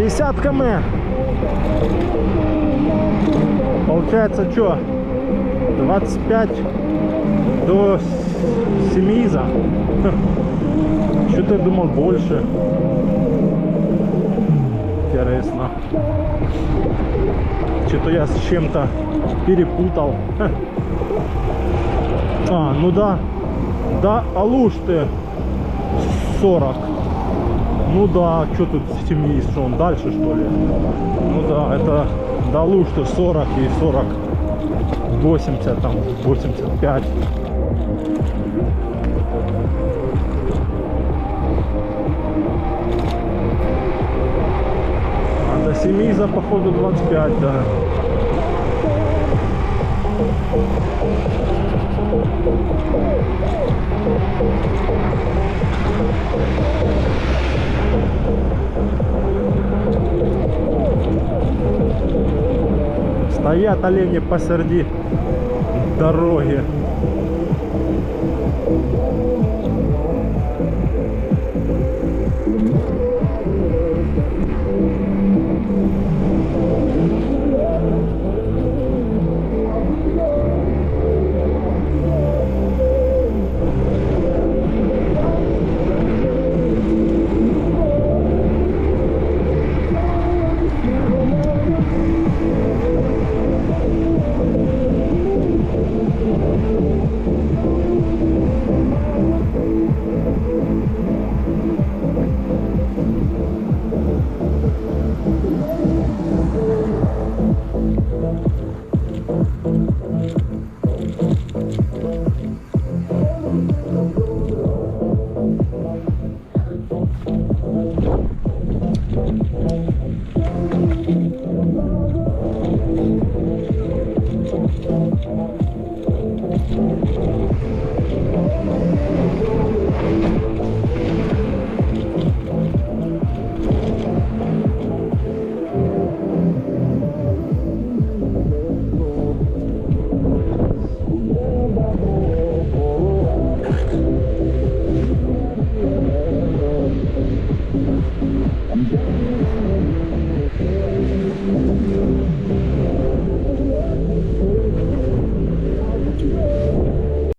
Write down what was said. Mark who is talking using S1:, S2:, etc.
S1: 50 км. Получается, что? 25 до Семиза. Что-то я думал больше. Интересно. Что-то я с чем-то перепутал. А, ну да. Да, Алушты 40. Ну да, что тут Семиз, что он дальше, что ли? Ну да, это до Алушты 40 и 40. 80, там, 85. А до Семиза, походу, 25, да. Стоят олени посреди дороги.